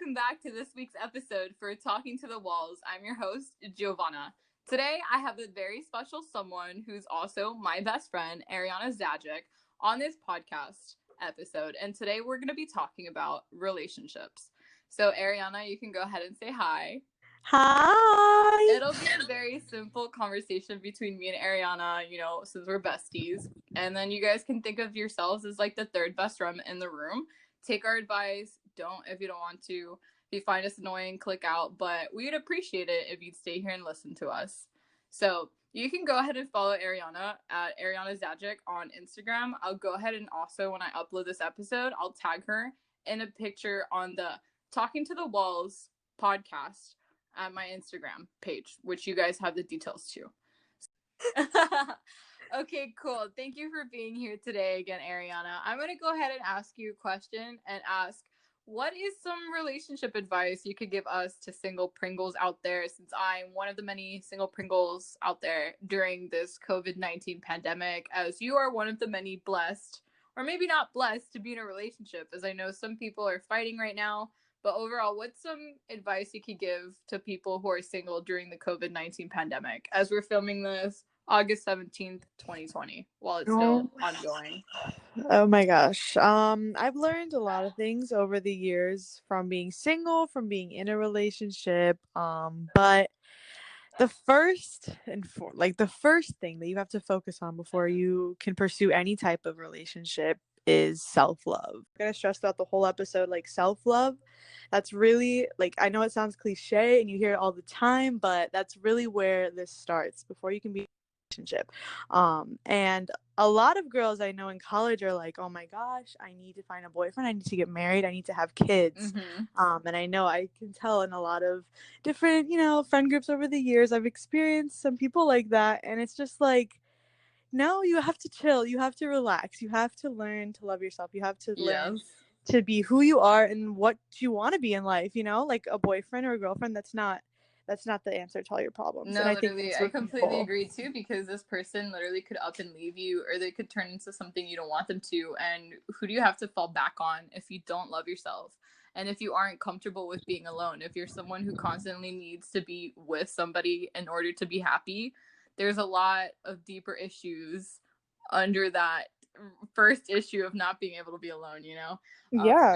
welcome back to this week's episode for Talking to the Walls. I'm your host, Giovanna. Today, I have a very special someone who's also my best friend, Arijana, on this podcast episode. And today, we're going to be talking about relationships. So, Arijana, you can go ahead and say hi. Hi! It'll be a very simple conversation between me and Arijana, since we're besties. And then you guys can think of yourselves as like the third best friend in the room. Take our advice. Don't if you don't want to. If you find us annoying, click out. But we would appreciate it if you'd stay here and listen to us. So you can go ahead and follow Arijana at Arijana Zajic on Instagram. I'll go ahead and also, when I upload this episode, I'll tag her in a picture on the Talking to the Walls podcast at my Instagram page, which you guys have the details to. Okay, cool. Thank you for being here today again, Arijana. I'm going to go ahead and ask you a question and ask, what is some relationship advice you could give us to single Pringles out there, since I'm one of the many single Pringles out there during this COVID-19 pandemic, as you are one of the many blessed, or maybe not blessed, to be in a relationship, as I know some people are fighting right now. But overall, what's some advice you could give to people who are single during the COVID-19 pandemic, as we're filming this August 17th, 2020, while it's still ongoing? Oh my gosh. I've learned a lot of things over the years from being single, from being in a relationship. But the first thing that you have to focus on before you can pursue any type of relationship is self-love. I'm gonna stress throughout the whole episode, like, self-love. That's really, like, I know it sounds cliche and you hear it all the time, but that's really where this starts before you can be in a relationship. And a lot of girls I know in college are like, oh my gosh, I need to find a boyfriend, I need to get married, I need to have kids. And I know I can tell in a lot of different, friend groups over the years, I've experienced some people like that, and it's just like, no, you have to chill, you have to relax, you have to learn to love yourself, you have to learn to be who you are and what you want to be in life, like a boyfriend or a girlfriend, that's not the answer to all your problems. No, and literally, I completely agree too, because this person literally could up and leave you, or they could turn into something you don't want them to. And who do you have to fall back on if you don't love yourself? And if you aren't comfortable with being alone, if you're someone who constantly needs to be with somebody in order to be happy, there's a lot of deeper issues under that first issue of not being able to be alone,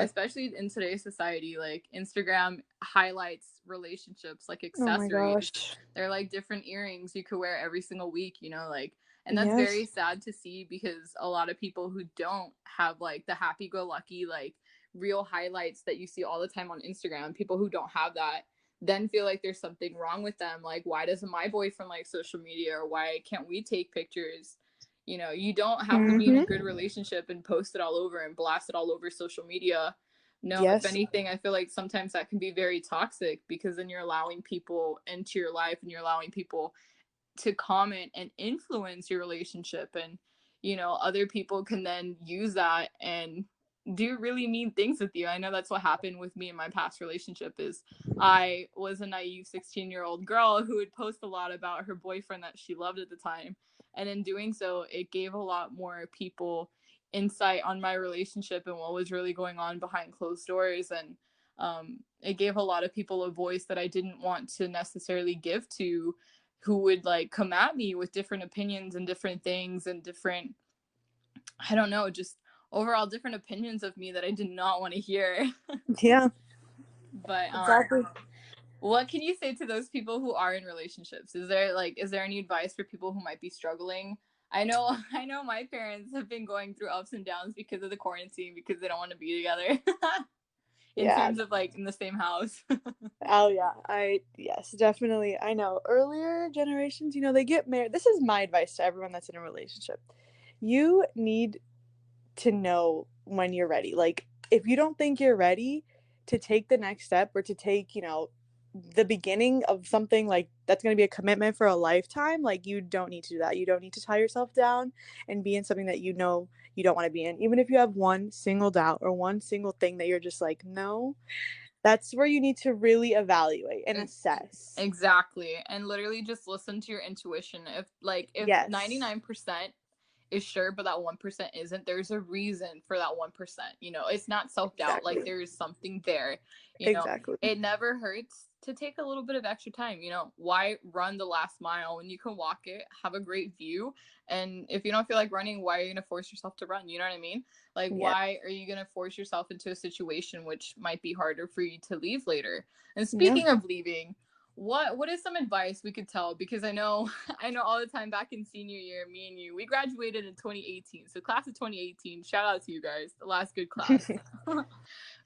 especially in today's society. Like, Instagram highlights relationships like accessories. They're like different earrings you could wear every single week, and that's very sad to see, because a lot of people who don't have like the happy-go-lucky, like, real highlights that you see all the time on Instagram, people who don't have that then feel like there's something wrong with them. Like, why doesn't my boyfriend like social media, or why can't we take pictures? You don't have to be in a good relationship and post it all over and blast it all over social media. No, if anything, I feel like sometimes that can be very toxic, because then you're allowing people into your life and you're allowing people to comment and influence your relationship. And, other people can then use that and do really mean things with you. I know that's what happened with me in my past relationship. Is I was a naive 16-year-old girl who would post a lot about her boyfriend that she loved at the time. And in doing so, it gave a lot more people insight on my relationship and what was really going on behind closed doors. And it gave a lot of people a voice that I didn't want to necessarily give to, who would like come at me with different opinions and different things and different, I don't know, just overall different opinions of me that I did not want to hear. But exactly. What can you say to those people who are in relationships? Is there any advice for people who might be struggling? I know my parents have been going through ups and downs because of the quarantine, because they don't want to be together. In terms of like in the same house. Oh yeah, yes, definitely. I know earlier generations, they get married. This is my advice to everyone that's in a relationship. You need to know when you're ready. Like, if you don't think you're ready to take the next step, or to take, the beginning of something like that's going to be a commitment for a lifetime, like, you don't need to do that. You don't need to tie yourself down and be in something that you don't want to be in. Even if you have one single doubt or one single thing that you're just like, no, that's where you need to really evaluate and assess. Exactly. And literally just listen to your intuition. If 99% is sure, but that 1% isn't, there's a reason for that 1%. You know, it's not self-doubt. Like Exactly. there's something there. You know, Exactly. it never hurts to take a little bit of extra time. You know, why run the last mile when you can walk it, have a great view? And if you don't feel like running, why are you going to force yourself to run? You know what I mean? Like, Yeah. why are you going to force yourself into a situation which might be harder for you to leave later? And Yeah. speaking of leaving, what is some advice we could tell? Because I know I know all the time back in senior year, me and you, we graduated in 2018. So class of 2018, shout out to you guys, the last good class.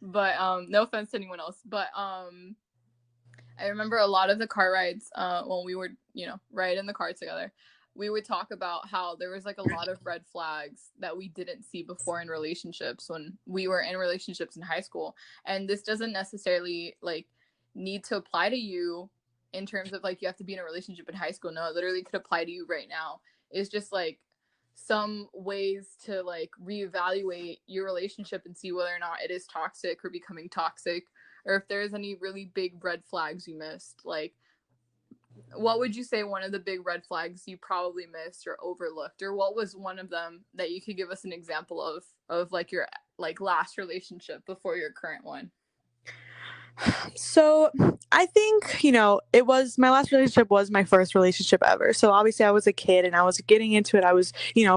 But no offense to anyone else. But I remember a lot of the car rides when we were, you know, riding in the car together. We would talk about how there was like a lot of red flags that we didn't see before in relationships when we were in relationships in high school. And this doesn't necessarily like need to apply to you in terms of like you have to be in a relationship in high school. No, it literally could apply to you right now. It's just like some ways to like reevaluate your relationship and see whether or not it is toxic or becoming toxic, or if there's any really big red flags you missed. Like, what would you say one of the big red flags you probably missed or overlooked, or what was one of them that you could give us an example of like your like last relationship before your current one? So I think, it was my last relationship was my first relationship ever. So obviously I was a kid and I was getting into it. I was,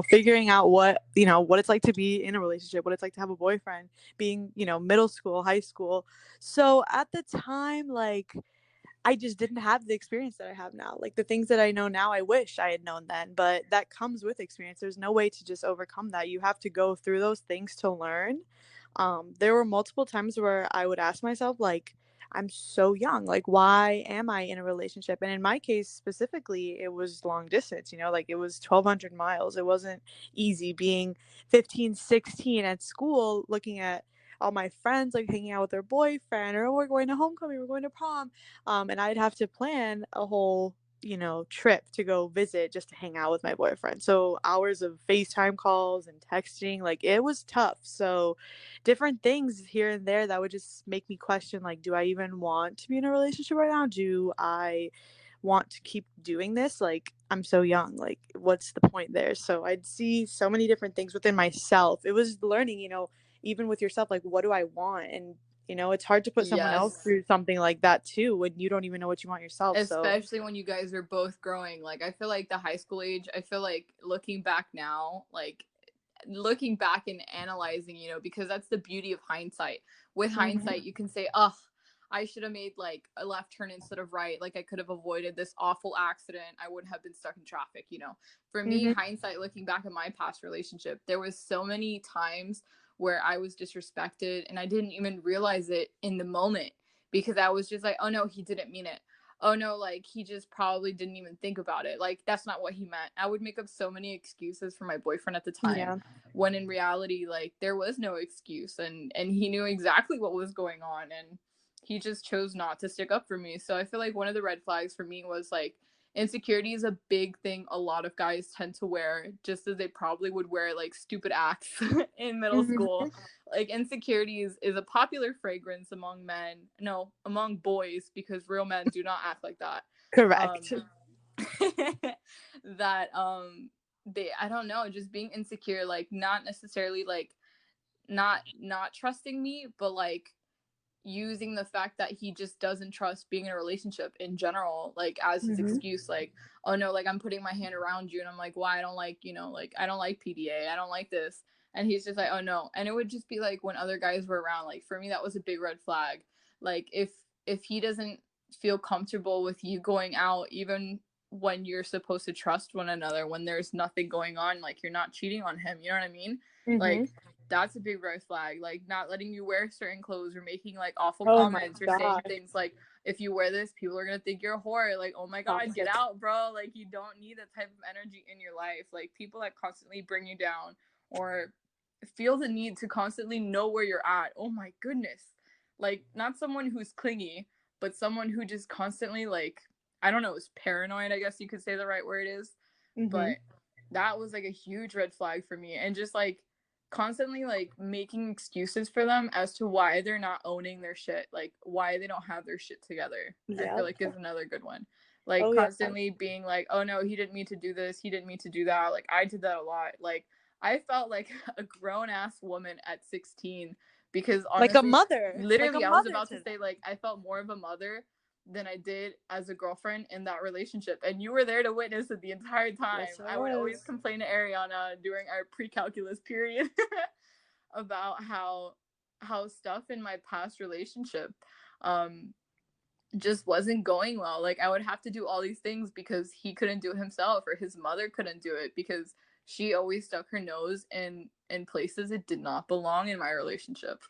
figuring out what it's like to be in a relationship, what it's like to have a boyfriend, being, middle school, high school. So at the time, like, I just didn't have the experience that I have now. Like the things that I know now, I wish I had known then, but that comes with experience. There's no way to just overcome that. You have to go through those things to learn. There were multiple times where I would ask myself, like, I'm so young. Like, why am I in a relationship? And in my case specifically, it was long distance, like it was 1,200 miles. It wasn't easy being 15, 16 at school, looking at all my friends like hanging out with their boyfriend, or we're going to homecoming, we're going to prom. And I'd have to plan a whole trip to go visit just to hang out with my boyfriend. So hours of FaceTime calls and texting, like it was tough. So different things here and there that would just make me question, like, do I even want to be in a relationship right now? Do I want to keep doing this? Like, I'm so young. Like, what's the point there? So I'd see so many different things within myself. It was learning, even with yourself, like, what do I want? And it's hard to put someone else Yes, through something like that too when you don't even know what you want yourself. So especially when you guys are both growing. Like I feel like the high school age, I feel like looking back now, like looking back and analyzing, you know, because that's the beauty of hindsight. With mm-hmm. hindsight, you can say, "Oh, I should have made like a left turn instead of right. Like I could have avoided this awful accident. I wouldn't have been stuck in traffic." You know, for me, Mm-hmm. hindsight, looking back at my past relationship, there was so many times where I was disrespected and I didn't even realize it in the moment because I was just like, "Oh no, he didn't mean it." Oh no, like he just probably didn't even think about it. Like that's not what he meant. I would make up so many excuses for my boyfriend at the time Yeah. when in reality like there was no excuse, and he knew exactly what was going on, and he just chose not to stick up for me. So I feel like one of the red flags for me was like insecurity is a big thing a lot of guys tend to wear, just as they probably would wear like stupid acts in middle Mm-hmm. school. Like insecurity is a popular fragrance among men, no, among boys, because real men do not act like that. um Correct. that they, I don't know, just being insecure, like not necessarily like not trusting me, but like using the fact that he just doesn't trust being in a relationship in general like as his Mm-hmm. excuse. Like, oh no, like I'm putting my hand around you, and I'm like, why? I don't like, you know, like I don't like PDA, I don't like this. And he's just like, oh no. And it would just be like when other guys were around, like for me that was a big red flag. Like if he doesn't feel comfortable with you going out, even when you're supposed to trust one another, when there's nothing going on, like you're not cheating on him, you know what I mean? Mm-hmm. Like that's a big red flag. Like not letting you wear certain clothes or making like awful Oh my comments or saying gosh. things like, if you wear this, people are gonna think you're a whore. Like, oh my god, get Toxic. out, bro. Like you don't need that type of energy in your life. Like people that constantly bring you down or feel the need to constantly know where you're at. Oh my goodness. Like not someone who's clingy, but someone who just constantly like, I don't know, is paranoid, I guess you could say the right word is. Mm-hmm. But that was like a huge red flag for me. And just like constantly like making excuses for them as to why they're not owning their shit, like why they don't have their shit together, I feel Yep. like is another good one. like Oh yeah. constantly being like, oh no, he didn't mean to do this, he didn't mean to do that. Like I did that a lot. Like I felt like a grown ass woman at 16 because Like a honestly, mother. Like a literally I was mother about to to them. say like I felt more of a mother than I did as a girlfriend in that relationship. And you were there to witness it the entire time. Yes, I I would always was. complain to Ariana during our pre-calculus period about how stuff in my past relationship um just wasn't going well. Like I would have to do all these things because he couldn't do it himself or his mother couldn't do it because she always stuck her nose in places it did not belong in my relationship.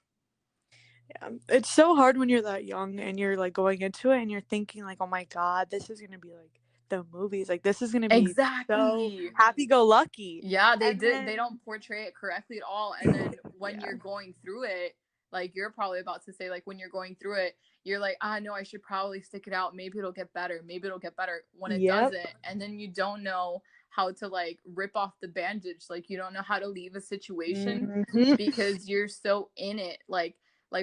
Yeah. It's so hard when you're that young and you're like going into it and you're thinking like, oh my God, this is gonna be like the movies. Like this is gonna be so Exactly. happy go lucky. Yeah, And they then don't portray it correctly at all. And then when yeah. you're going through it, like you're probably about to say, like when you're going through it, you're like, ah no, I should probably stick it out. Maybe it'll get better. Maybe it'll get better when it Yep. doesn't. And then you don't know how to like rip off the bandage. Like you don't know how to leave a situation Mm-hmm. because you're so in it. Like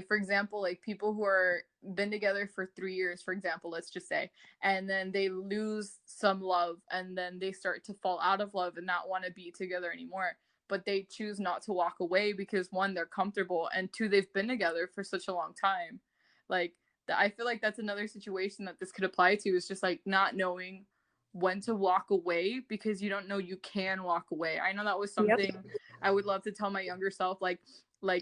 for example, like people who are been together for 3 years, for example, let's just say, and then they lose some love and then they start to fall out of love and not want to be together anymore, but they choose not to walk away because one, they're comfortable, and two, they've been together for such a long time. Like I feel like that's another situation that this could apply to, is just like not knowing when to walk away because you don't know you can walk away. I know that was Yep. something I would love to tell my younger self, like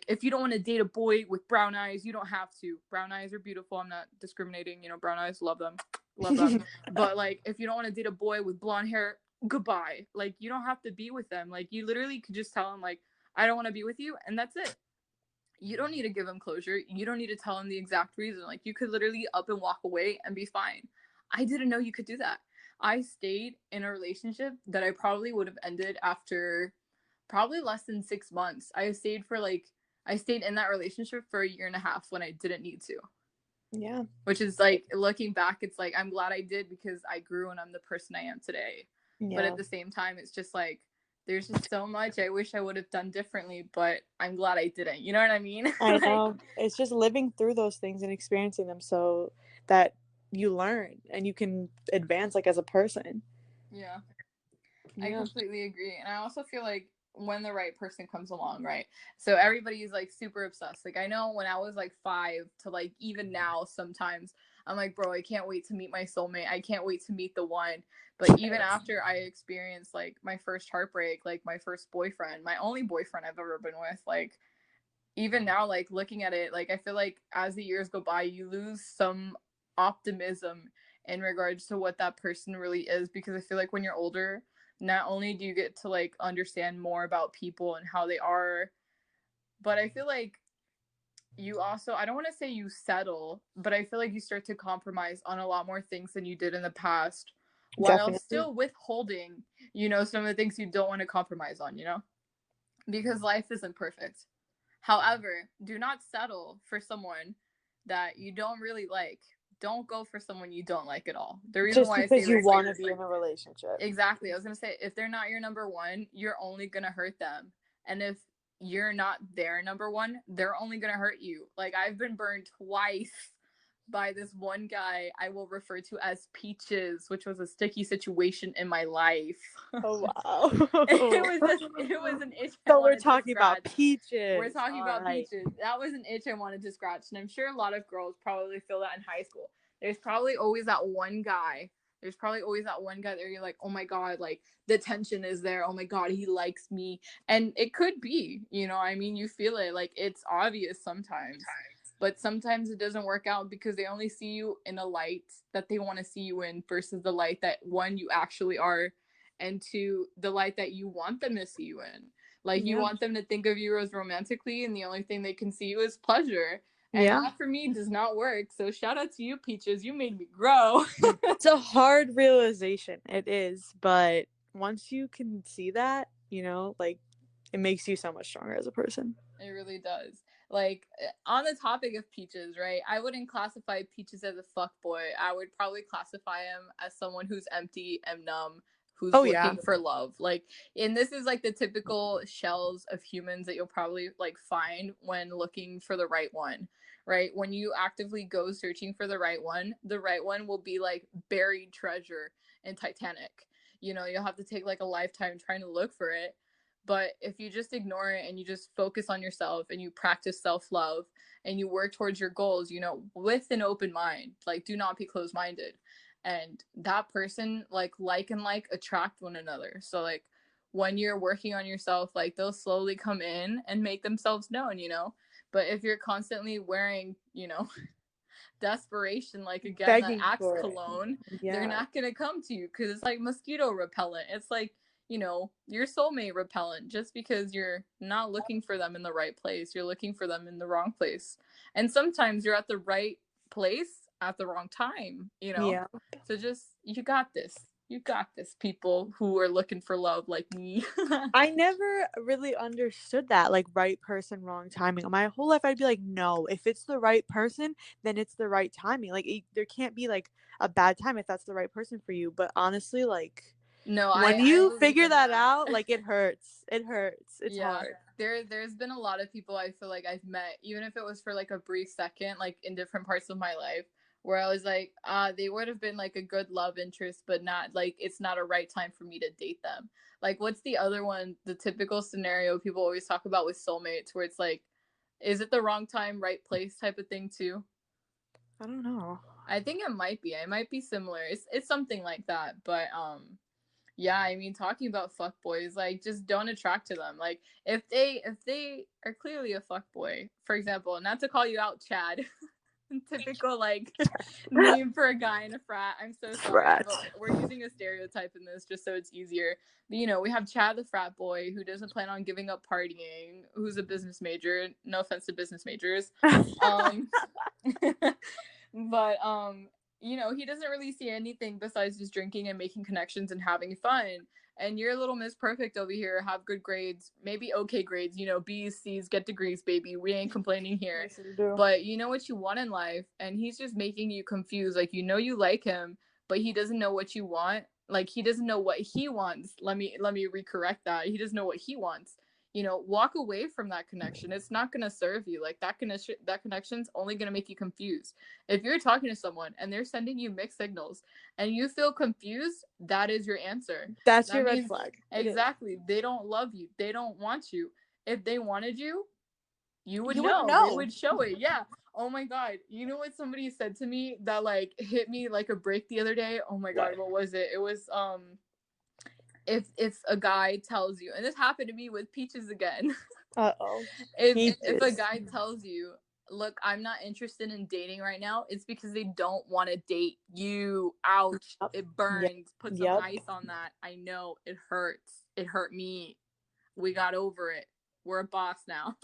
if you don't want to date a boy with brown eyes, you don't have to. Brown eyes are beautiful. I'm not discriminating, brown eyes, love them. Love them. But like if you don't want to date a boy with blonde hair, goodbye. Like you don't have to be with them. Like you literally could just tell them like I don't want to be with you, and that's it. You don't need to give them closure. You don't need to tell them the exact reason. Like you could literally up and walk away and be fine. I didn't know you could do that. I stayed in a relationship that I probably would have ended after probably less than 6 months. I stayed in that relationship for a year and a half when I didn't need to. Yeah. Which is like, looking back, it's like I'm glad I did because I grew and I'm the person I am today. But Yeah. at the same time, it's just like there's just so much I wish I would have done differently, but I'm glad I didn't. You know what I mean? I Like, know. It's just living through those things and experiencing them so that you learn and you can advance like as a person. yeah. I Yeah. completely agree. And I also feel like when the right person comes along, right? So everybody's like super obsessed. Like I know when I was like 5 to like even now sometimes I'm like, bro, I can't wait to meet my soulmate. I can't wait to meet the one. But even after I experienced like my first heartbreak, like my first boyfriend, my only boyfriend I've ever been with, like even now, like looking at it, like I feel like as the years go by, you lose some optimism in regards to what that person really is, because I feel like when you're older, not only do you get to like understand more about people and how they are, but I feel like you also, I don't want to say you settle, but I feel like you start to compromise on a lot more things than you did in the past, while Definitely. still withholding, some of the things you don't want to compromise on, because life isn't perfect. However, do not settle for someone that you don't really like. Don't go for someone you don't like at all. The reason Just why I say because you this want to is be in a relationship. exactly, I was going to say, if they're not your number one, you're only going to hurt them. And if you're not their number one, they're only going to hurt you. Like, I've been burned twice by this one guy I will refer to as Peaches, which was a sticky situation in my life. Oh wow. It was an itch I So we're wanted to talking about scratch. We're peaches. talking All about right. Peaches. That was an itch I wanted to scratch, and I'm sure a lot of girls probably feel that in high school. There's probably always that one guy. There's probably always that one guy that you're like, oh my god, like the tension is there. Oh my god, he likes me, and it could be, I mean, you feel it, like it's obvious sometimes, but sometimes it doesn't work out because they only see you in a light that they want to see you in versus the light that one you actually are, and two, the light that you want them to see you in. Like you Yeah. want them to think of you as romantically, and the only thing they can see you is pleasure. And Yeah. that for me does not work. So shout out to you, Peaches. You made me grow. It's a hard realization. It is, but once you can see that, like it makes you so much stronger as a person. It really does. Like on the topic of Peaches, right? I wouldn't classify Peaches as a fuck boy. I would probably classify him as someone who's empty and numb, who's Oh yeah. looking for love. Like, and this is like the typical shells of humans that you'll probably like find when looking for the right one, right? When you actively go searching for the right one will be like buried treasure in Titanic. You know, you'll have to take like a lifetime trying to look for it. But if you just ignore it and you just focus on yourself and you practice self-love and you work towards your goals, you know, with an open mind, like do not be closed-minded. And that person and like attract one another. So like when you're working on yourself, like they'll slowly come in and make themselves known, you know. But if you're constantly wearing, you know, desperation, like again, that Begging Axe for it. cologne, they're Yeah. not gonna come to you because it's like mosquito repellent. It's like, you know, your soulmate repellent. Just because you're not looking for them in the right place, you're looking for them in the wrong place. And sometimes you're at the right place at the wrong time, you know? Yeah. So just, you got this. You got this, people who are looking for love like me. I never really understood that, like, right person, wrong timing. My whole life, I'd be like, no, if it's the right person, then it's the right timing. Like, there can't be like a bad time if that's the right person for you. But honestly, like, No, when I you believe figure in that that. out, like, it hurts. It hurts. It's Yeah. hard. There's been a lot of people I feel like I've met, even if it was for like a brief second, like in different parts of my life, where I was like, they would have been like a good love interest, but not like it's not a right time for me to date them. Like, what's the other one? The typical scenario people always talk about with soulmates, where it's like, is it the wrong time, right place type of thing too? I don't know. I think it might be. It might be similar. It's something like that, but yeah, I mean, talking about fuck boys, like just don't attract to them. Like if they are clearly a fuck boy, for example, not to call you out, Chad, typical like name for a guy in a frat. I'm so sorry, Frat. but we're using a stereotype in this just so it's easier. But you know, we have Chad the frat boy who doesn't plan on giving up partying, who's a business major. No offense to business majors. Um but you know, he doesn't really see anything besides just drinking and making connections and having fun. And you're little Miss Perfect over here, have good grades, maybe okay grades, you know, B's, C's, get degrees, baby. We ain't complaining here. Yes, you do. But you know what you want in life, and he's just making you confused. Like, you know, you like him, but he doesn't know what you want. Like, he doesn't know what he wants. Let me recorrect that. He doesn't know what he wants. You know, walk away from that connection. It's not gonna serve you. Like that connection's only gonna make you confused. If you're talking to someone and they're sending you mixed signals and you feel confused, that is your answer. That's That your red means flag. exactly they don't love you. They don't want you. If they wanted you, you would You would know. They know. would show it. Yeah. Oh my god. You know what somebody said to me that like hit me like a brick the other day? Oh my god, What? what was it? It was if a guy tells you, and this happened to me with Peaches again. Uh-oh. If a Peaches. guy tells you, look, I'm not interested in dating right now, it's because they don't want to date you. Ouch, Yep. it Yep. burns. Put some Yep. ice on that. I know it hurts. It hurt me. We got over it. We're a boss now.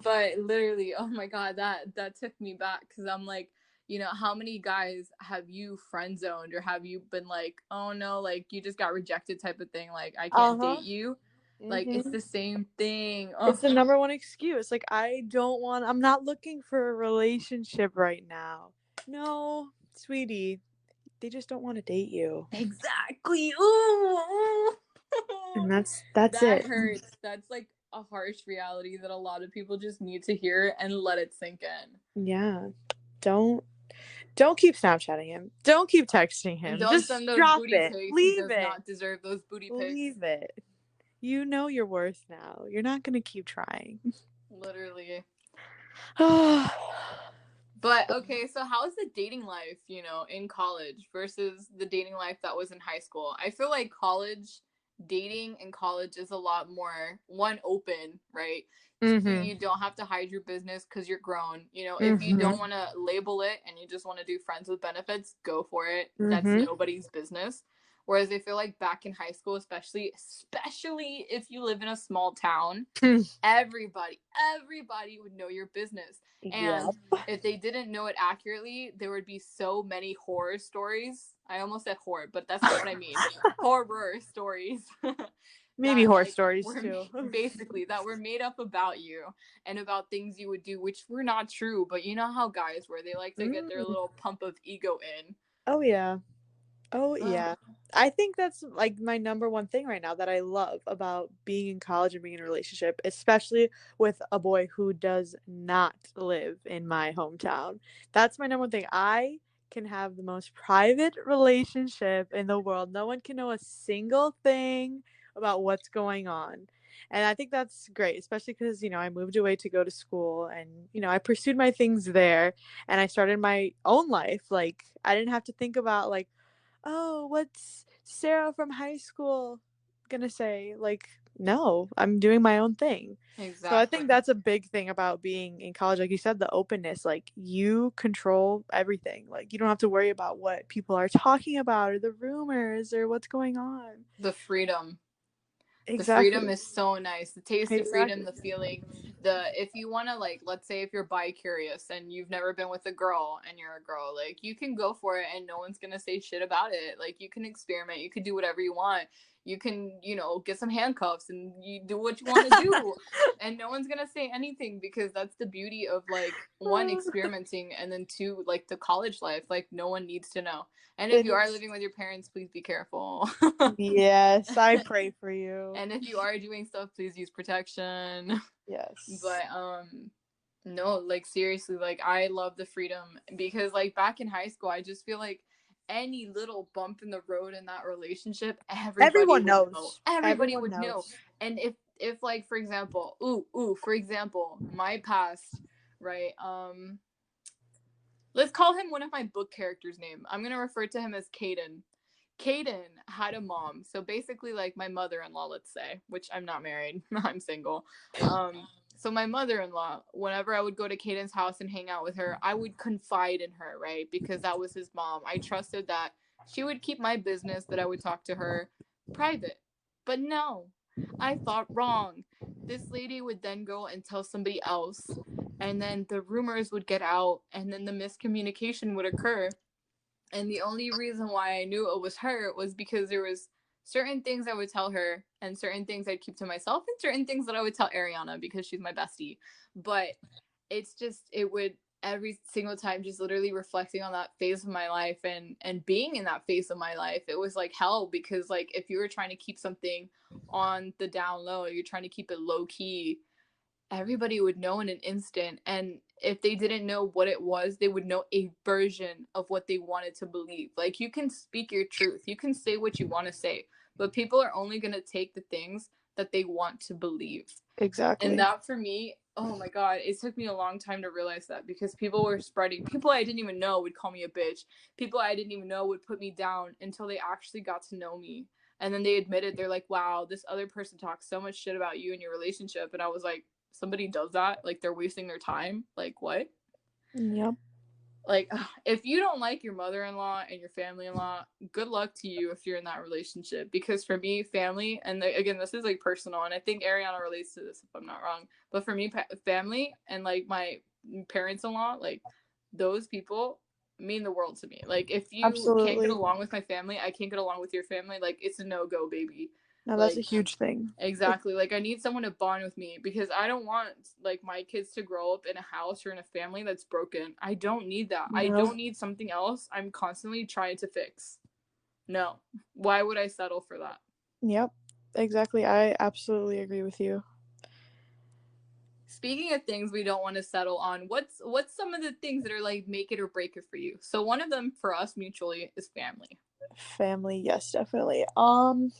But literally, oh my god, that took me back, because I'm like, you know, how many guys have you friend zoned, or have you been like, oh no, like you just got rejected type of thing, like I can't Uh-huh. date you. Like it's Mm-hmm. the same thing. It's Oh. the number one excuse. Like, I'm not looking for a relationship right now. No, sweetie, they just don't want to date you. Exactly. Ooh. And that's That it. hurts. That's like a harsh reality that a lot of people just need to hear and let it sink in. Yeah. Don't don't keep Snapchatting him. Don't keep texting him. Don't Just send those drop booty it. pics. He Leave does it. not deserve those booty pics. Leave it. You know your worth now. You're not going to keep trying. Literally. Oh, But okay, so how's the dating life, you know, in college versus the dating life that was in high school? I feel like dating in college is a lot more one open, right? Two, mhm. you don't have to hide your business because you're grown. You know, if you Mhm. don't want to label it and you just want to do friends with benefits, go for it. That's Mhm. nobody's business. Whereas I feel like back in high school, especially if you live in a small town, everybody would know your business. Yep. And if they didn't know it accurately, there would be so many horror stories. I almost said horror, but that's not what I mean. Horror stories. Maybe That horse like stories were too. basically that were made up about you and about things you would do, which were not true. But you know how guys were, they like to get their Mm. little pump of ego in. Oh yeah. Oh, yeah. I think that's like my number one thing right now that I love about being in college and being in a relationship, especially with a boy who does not live in my hometown. That's my number one thing. I can have the most private relationship in the world. No one can know a single thing about what's going on. And I think that's great, especially because, I moved away to go to school and, I pursued my things there and I started my own life. Like, I didn't have to think about, like, oh, what's Sarah from high school gonna say? Like, no, I'm doing my own thing. So I Exactly. think that's a big thing about being in college. Like you said, the openness, like you control everything. Like you don't have to worry about what people are talking about or the rumors or what's going on. The freedom. The freedom Exactly. is so nice. The taste of freedom, Exactly. the feeling, if you want to, like, let's say if you're bi curious and you've never been with a girl and you're a girl, like, you can go for it and no one's going to say shit about it. Like, you can experiment, you can do whatever you want. You can, get some handcuffs and you do what you want to do. And no one's going to say anything because that's the beauty of, like, one, experimenting, and then two, like, the college life. Like, no one needs to know. And if It you are is. living with your parents, please be careful. Yes, I pray for you. And if you are doing stuff, please use protection. Yes. But no, like, seriously, like, I love the freedom because, like, back in high school, I just feel like any little bump in the road in that relationship, everybody Everyone would know. knows. Everybody Everyone would know. knows. And if like, for example, for example, my past, right? Let's call him one of my book characters' name. I'm gonna refer to him as Caden. Caden had a mom, so basically like my mother-in-law, let's say, which I'm not married, I'm single. So my mother-in-law, whenever I would go to Caden's house and hang out with her, I would confide in her, right? Because that was his mom. I trusted that she would keep my business that I would talk to her private. But no, I thought wrong. This lady would then go and tell somebody else, and then the rumors would get out, and then the miscommunication would occur. And the only reason why I knew it was her was because there was certain things I would tell her and certain things I'd keep to myself and certain things that I would tell Ariana because she's my bestie. But it's just, it would every single time just literally reflecting on that phase of my life and being in that phase of my life, it was like hell because, like, if you were trying to keep something on the down low, you're trying to keep it low key, everybody would know in an instant. And if they didn't know what it was, they would know a version of what they wanted to believe. Like, you can speak your truth, you can say what you want to say, but people are only going to take the things that they want to believe. And Exactly. that, for me, oh my god, it took me a long time to realize that because people were spreading, people I didn't even know would call me a bitch, people I didn't even know would put me down until they actually got to know me. And then they admitted, they're like, wow, this other person talks so much shit about you and your relationship. And I was like, somebody does that? Like, they're wasting their time? Like, what? Yep. Like, if you don't like your mother-in-law and your family-in-law, good luck to you if you're in that relationship. Because for me, family, and again, this is like personal, and I think Ariana relates to this if I'm not wrong, but for me, family and like my parents-in-law, like, those people mean the world to me. Like, if you can't get Absolutely. along with my family, I can't get along with your family, like, it's a no-go, baby. No, that's a Like, huge thing. exactly. Like, I need someone to bond with me because I don't want, like, my kids to grow up in a house or in a family that's broken. I don't need that. I No. don't need something else I'm constantly trying to fix. No. Why would I settle for that? Yep. Exactly. I absolutely agree with you. Speaking of things we don't want to settle on, what's some of the things that are like make it or break it for you? So one of them for us mutually is family. Family, yes, definitely.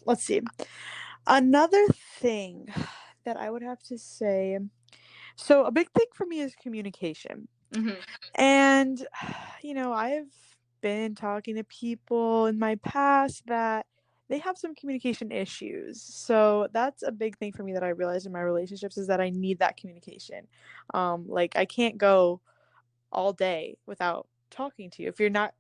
Let's see. Another thing that I would have to say. So a big thing for me is communication. Mm-hmm. And I've been talking to people in my past that they have some communication issues. So that's a big thing for me that I realized in my relationships is that I need that communication. Like I can't go all day without talking to you. If you're not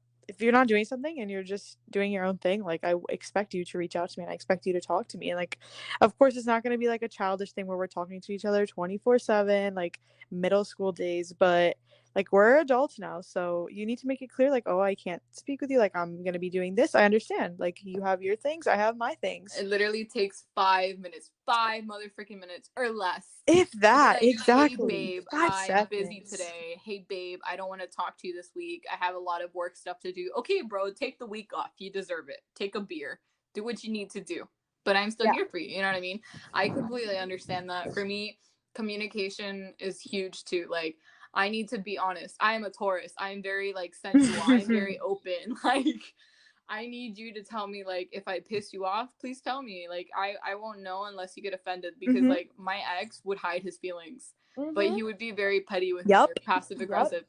doing something and you're just doing your own thing, like I expect you to reach out to me and I expect you to talk to me. And like of course it's not going to be like a childish thing where we're talking to each other 24/7 like middle school days, but like we're adults now, so you need to make it clear, like, oh, I can't speak with you, like I'm gonna be doing this. I understand, like you have your things, I have my things. It literally takes 5 minutes, 5 motherfucking minutes or less, If to be that, like, hey exactly, babe, five I'm busy seconds. today. Hey babe, I don't want to talk to you this week. I have a lot of work stuff to do. Okay, bro, take the week off. You deserve it. Take a beer. Do what you need to do. But I'm still Yeah. here for you. You know what I mean? I completely understand that. For me, communication is huge too. Like, I need to be honest. I am a Taurus. I am very like sensual. I'm very open. Like, I need you to tell me, like, if I piss you off, please tell me. Like, I won't know unless you get offended, because Mhm. like my ex would hide his feelings, but Mhm. he would be very petty with me Yep. or passive Yep. aggressive.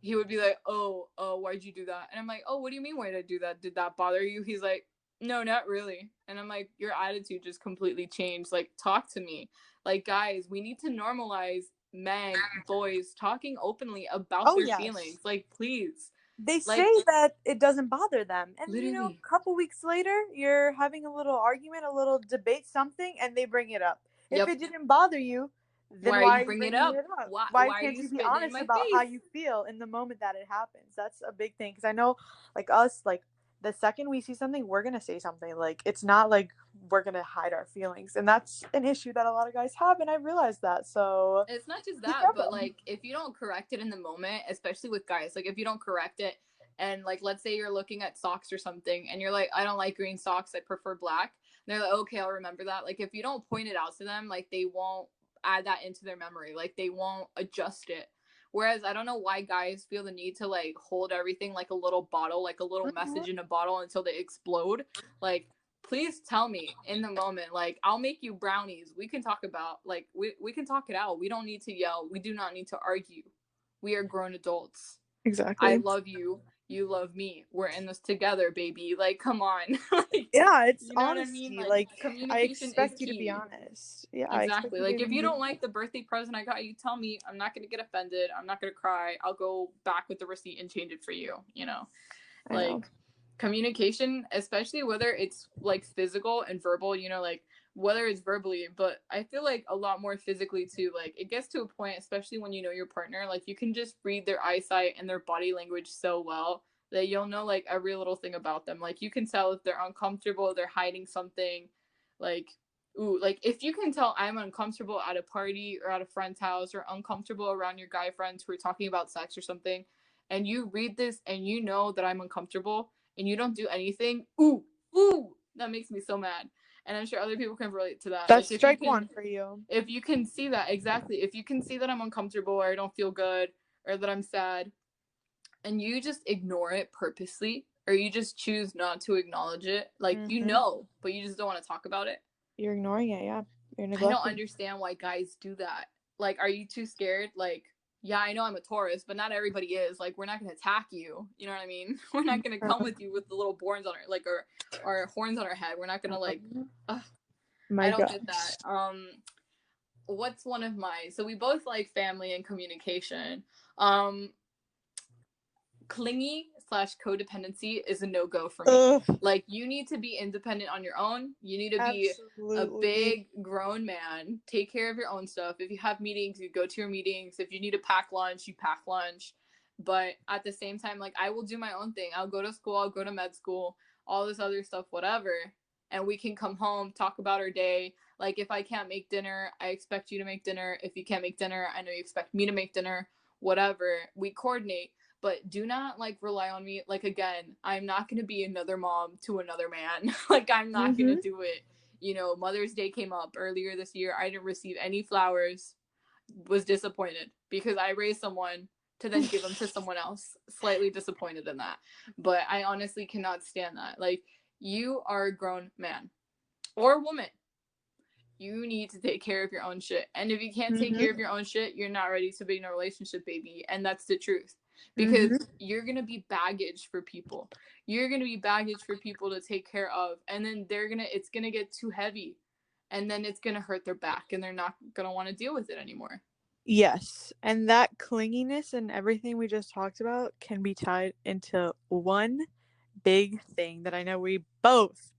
He would be like, oh, why'd you do that? And I'm like, oh, what do you mean, why did I do that? Did that bother you? He's like, no, not really. And I'm like, your attitude just completely changed. Like, talk to me. Like, guys, we need to normalize men, boys talking openly about Oh their yes. feelings. Like, please. They say Like, that it doesn't bother them, and literally. a couple weeks later you're having a little argument, a little debate, something, and they bring it up. If Yep. it didn't bother you, Why then are why you are you bringing it bringing up? it up? Why Why are can't you you be spitting in honest my about how face? you feel in the moment that it happens? That's a big thing, because I know, like us, like the second we see something, we're gonna say something. Like it's not like we're gonna hide our feelings, and that's an issue that a lot of guys have, and I realized that. So It's not just be that, but careful. like, if you don't correct it in the moment, especially with guys, like if you don't correct it, and like let's say you're looking at socks or something and you're like, I don't like green socks, I prefer black. And they're like, okay, I'll remember that. Like, if you don't point it out to them, like they won't add that into their memory. Like, they won't adjust it. Whereas I don't know why guys feel the need to like hold everything like a little bottle, like a little Mhm. message in a bottle until they explode. Like, please tell me in the moment. Like, I'll make you brownies. We can talk about, like, we can talk it out. We don't need to yell. We do not need to argue. We are grown adults. I Exactly. love you. You love me. We're in this together, baby. Like, come on. Like, Yeah, it's you know what I mean? honesty. Like, Like I communication is expect you to be key. honest. Yeah, I expect Exactly. you to Like, if you be. don't like the birthday present I got you, tell me. I'm not going to get offended. I'm not going to cry. I'll go back with the receipt and change it for you, you know? I know. Like, communication, especially whether it's like physical and verbal, you know, like whether it's verbally, but I feel like a lot more physically too. Like, it gets to a point, especially when you know your partner, like you can just read their eyesight and their body language so well that you'll know like every little thing about them. Like, you can tell if they're uncomfortable, they're hiding something. Like, ooh, like if you can tell I'm uncomfortable at a party or at a friend's house, or uncomfortable around your guy friends who are talking about sex or something, and you read this and you know that I'm uncomfortable and you don't do anything, ooh, that makes me so mad. And I'm sure other people can relate to that. That's Like, strike one for you. if you can see that, exactly, if you can see that I'm uncomfortable or I don't feel good or that I'm sad, and you just ignore it purposely, or you just choose not to acknowledge it, like, you Mm-hmm. know, but you just don't want to talk about it. You're ignoring it. Yeah, you're I don't neglecting. understand why guys do that. Like, are you too scared? Like, yeah, I know I'm a Taurus, but not everybody is. Like, we're not gonna attack you. You know what I mean? We're not gonna come with you with the little horns on our, like, our horns on our head. We're not gonna like. Ugh, I My don't get gosh. that. What's one of my? So we both like family and communication. Um, Clingy slash codependency is a no go for me. Ugh. Like, you need to be independent on your own. You need to be a Absolutely. big grown man. Take care of your own stuff. If you have meetings, you go to your meetings. If you need to pack lunch, you pack lunch. But at the same time, like, I will do my own thing. I'll go to school, I'll go to med school, all this other stuff, whatever. And we can come home, talk about our day. Like, if I can't make dinner, I expect you to make dinner. If you can't make dinner, I know you expect me to make dinner. Whatever. We coordinate, but do not like rely on me. Like, again, I'm not going to be another mom to another man. Like, I'm not going to Mm-hmm. do it. You know, Mother's Day came up earlier this year. I didn't receive any flowers. Was disappointed because I raised someone to then give them to someone else. Slightly disappointed in that. But I honestly cannot stand that. Like, you are a grown man or woman. You need to take care of your own shit. And if you can't take care Mm-hmm. of your own shit, you're not ready to be in a relationship, baby. And that's the truth. Because Mm-hmm. you're going to be baggage for people. You're going to be baggage for people to take care of. And then it's going to get too heavy. And then it's going to hurt their back and they're not going to want to deal with it anymore. Yes, and that clinginess and everything we just talked about can be tied into one big thing that I know we both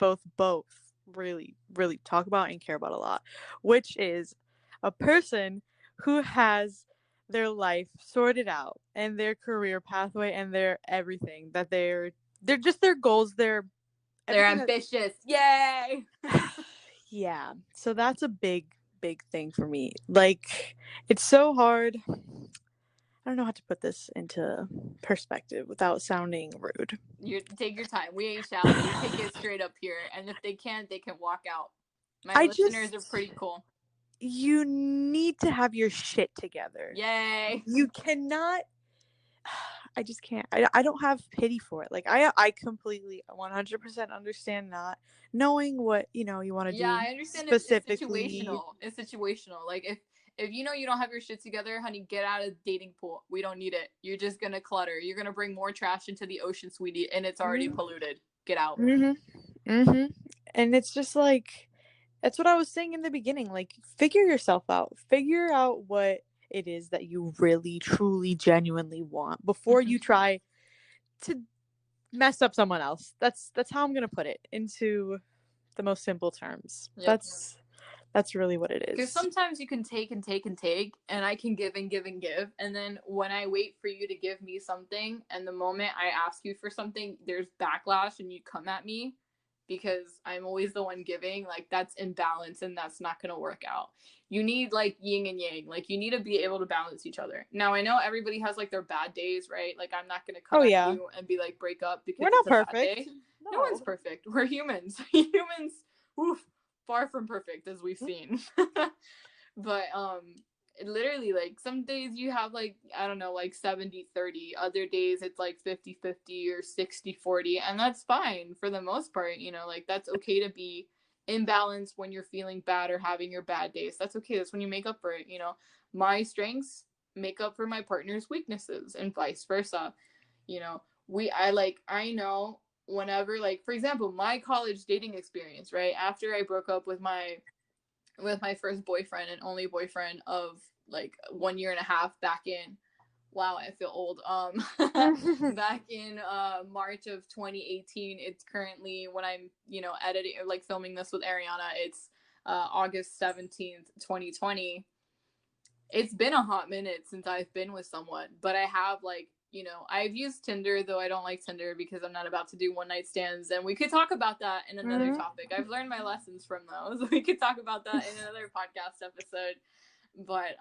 really, really talk about and care about a lot, which is a person who has their life sorted out and their career pathway and their everything, that they're just their goals, They're everything that ambitious. Yay. yeah. So that's a big thing for me. Like, it's so hard. I don't know how to put this into perspective without sounding rude. You take your time. We ain't shallow. We take it straight up here. And if they can't, they can walk out. My I listeners are just pretty cool. You need to have your shit together. Yay. You cannot I just can't. I don't have pity for it. Like, I completely 100% understand not knowing what, you want to Yeah, do I understand it's specifically. situational. It's situational. Like if you know you don't have your shit together, honey, get out of the dating pool. We don't need it. You're just gonna clutter. You're gonna bring more trash into the ocean, sweetie, and it's already polluted. Get out. Mhm. Mhm. And it's just like, that's what I was saying in the beginning. Like, figure yourself out. Figure out what it is that you really truly genuinely want before you try to mess up someone else. That's how I'm going to put it into the most simple terms. Yep. That's really what it Because is. sometimes you can take and take and take, and I can give and give and give. And then when I wait for you to give me something, and the moment I ask you for something, there's backlash and you come at me because I'm always the one giving. Like, that's imbalance and that's not going to work out. You need like yin and yang. Like, you need to be able to balance each other. Now, I know everybody has like their bad days, right? Like, I'm not going to come at you and be like, break up because We're it's not a bad perfect. day. No one's perfect. We're humans. Humans, oof, far from perfect, as we've seen. But literally, like, some days you have like, I don't know, like 70-30. Other days it's like 50-50 or 60-40, and that's fine for the most part. Like, that's okay to be imbalanced when you're feeling bad or having your bad days. That's okay. That's when you make up for it. My strengths make up for my partner's weaknesses and vice versa. I know whenever, like, for example, my college dating experience, right after I broke up with my first boyfriend and only boyfriend of like 1 year and a half back in, wow, I feel old, back in March of 2018. It's currently, when I'm editing or like filming this with Ariana, it's August 17th 2020. It's been a hot minute since I've been with someone, but I have, like, I've used Tinder, though I don't like Tinder because I'm not about to do one night stands, and we could talk about that in another topic. I've learned my lessons from those. We could talk about that in another podcast episode. But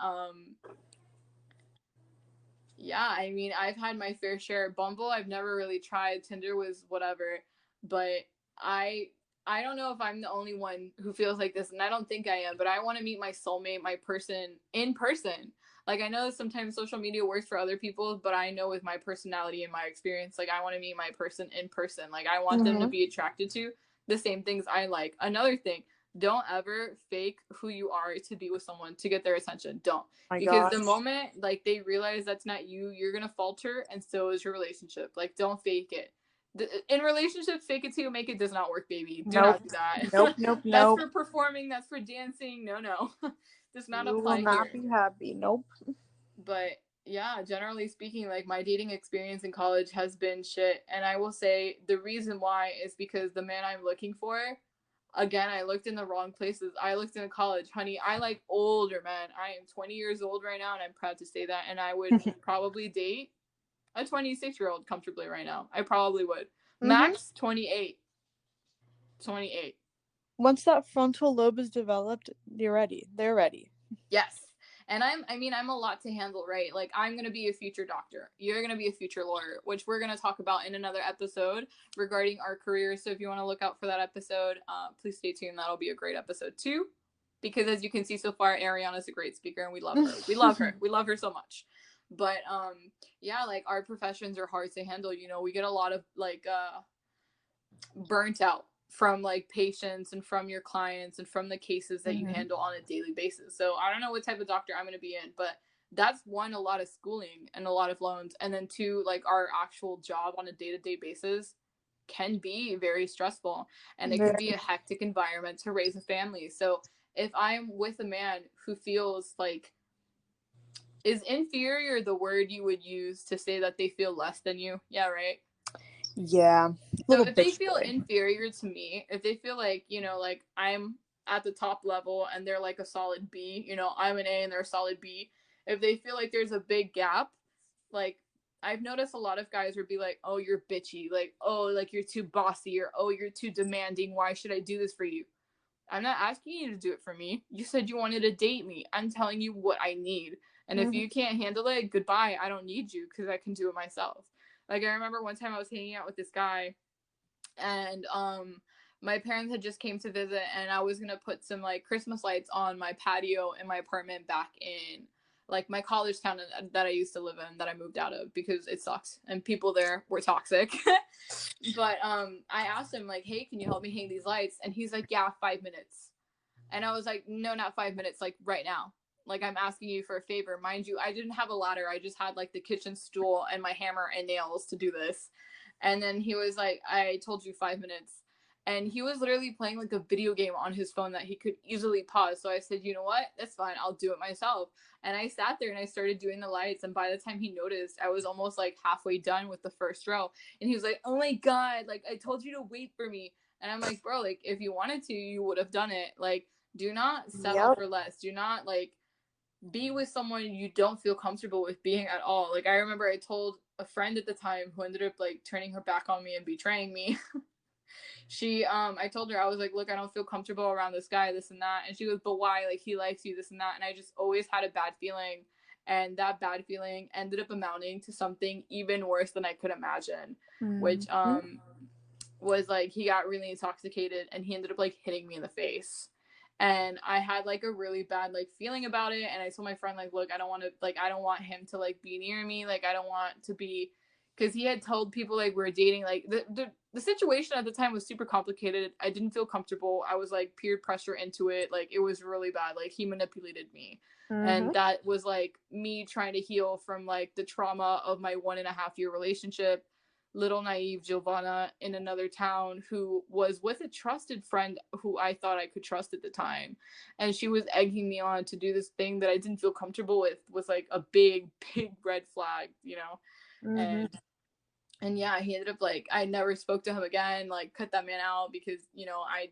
yeah, I mean, I've had my fair share of Bumble. I've never really tried. Tinder was whatever, but I I don't know if I'm the only one who feels like this, and I don't think I am, but I want to meet my soulmate, my person, in person. Like, I know sometimes social media works for other people, but I know with my personality and my experience, like, I want to meet my person in person. Like, I want them to be attracted to the same things I like. Another thing, don't ever fake who you are to be with someone to get their attention. Don't. My Because gosh. the moment, like, they realize that's not you, you're going to falter, and so is your relationship. Like, don't fake it. In relationships, fake it till you make it does not work, baby. Do not do that. Nope. That's for performing. That's for dancing. No. Does not You will apply not here. be happy. Nope. But yeah, generally speaking, like, my dating experience in college has been shit. And I will say the reason why is because the man I'm looking for, again, I looked in the wrong places. I looked in college. Honey, I like older men. I am 20 years old right now, and I'm proud to say that. And I would probably date a 26-year-old comfortably right now. I probably would. Max 28. 28. Once that frontal lobe is developed, you're ready. They're ready. Yes. And I'm a lot to handle, right? Like, I'm going to be a future doctor. You're going to be a future lawyer, which we're going to talk about in another episode regarding our careers. So if you want to look out for that episode, please stay tuned. That'll be a great episode too. Because as you can see so far, Ariana's a great speaker and we love her. We love her. We love her so much. But yeah, like, our professions are hard to handle. We get a lot of like burnt out from like patients and from your clients and from the cases that you handle on a daily basis. So I don't know what type of doctor I'm going to be in, but that's one, a lot of schooling and a lot of loans. And then two, like, our actual job on a day-to-day basis can be very stressful, and it can be a hectic environment to raise a family. So if I'm with a man who feels like, is inferior the word you would use to say that they feel less than you? Yeah, right. Yeah. So if they feel inferior to me, if they feel like, like, I'm at the top level and they're like a solid B, I'm an A and they're a solid B, if they feel like there's a big gap, like I've noticed a lot of guys would be like, oh, you're bitchy, like, oh, like you're too bossy, or oh, you're too demanding, why should I do this for you? I'm not asking you to do it for me. You said you wanted to date me. I'm telling you what I need. And if you can't handle it, goodbye. I don't need you because I can do it myself. Like, I remember one time I was hanging out with this guy, and my parents had just came to visit, and I was gonna put some like Christmas lights on my patio in my apartment back in like my college town that I used to live in, that I moved out of because it sucks and people there were toxic. But I asked him like, hey, can you help me hang these lights? And he's like, yeah, 5 minutes. And I was like, no, not 5 minutes, like right now. Like, I'm asking you for a favor. Mind you, I didn't have a ladder. I just had like the kitchen stool and my hammer and nails to do this. And then he was like, I told you 5 minutes. And he was literally playing like a video game on his phone that he could easily pause. So I said, you know what? That's fine. I'll do it myself. And I sat there and I started doing the lights. And by the time he noticed, I was almost like halfway done with the first row. And he was like, oh my God, like I told you to wait for me. And I'm like, bro, like if you wanted to, you would have done it. Like, do not settle for less. Do not like be with someone you don't feel comfortable with being at all. Like, I remember I told a friend at the time who ended up like turning her back on me and betraying me. I told her, I was like, look, I don't feel comfortable around this guy, this and that. And she goes, but why? Like, he likes you, this and that. And I just always had a bad feeling. And that bad feeling ended up amounting to something even worse than I could imagine, which was like, he got really intoxicated and he ended up like hitting me in the face. And I had like a really bad like feeling about it. And I told my friend, like, look, I don't want him to like be near me. Like, I don't want to be, because he had told people like we were dating. Like, the situation at the time was super complicated. I didn't feel comfortable. I was like peer pressure into it. Like, it was really bad. Like, he manipulated me. And that was like me trying to heal from like the trauma of my 1.5 year relationship. Little naive Giovanna in another town who was with a trusted friend who I thought I could trust at the time. And she was egging me on to do this thing that I didn't feel comfortable with, was like a big, big red flag, you know? And yeah, he ended up like, I never spoke to him again, like cut that man out because, you know, I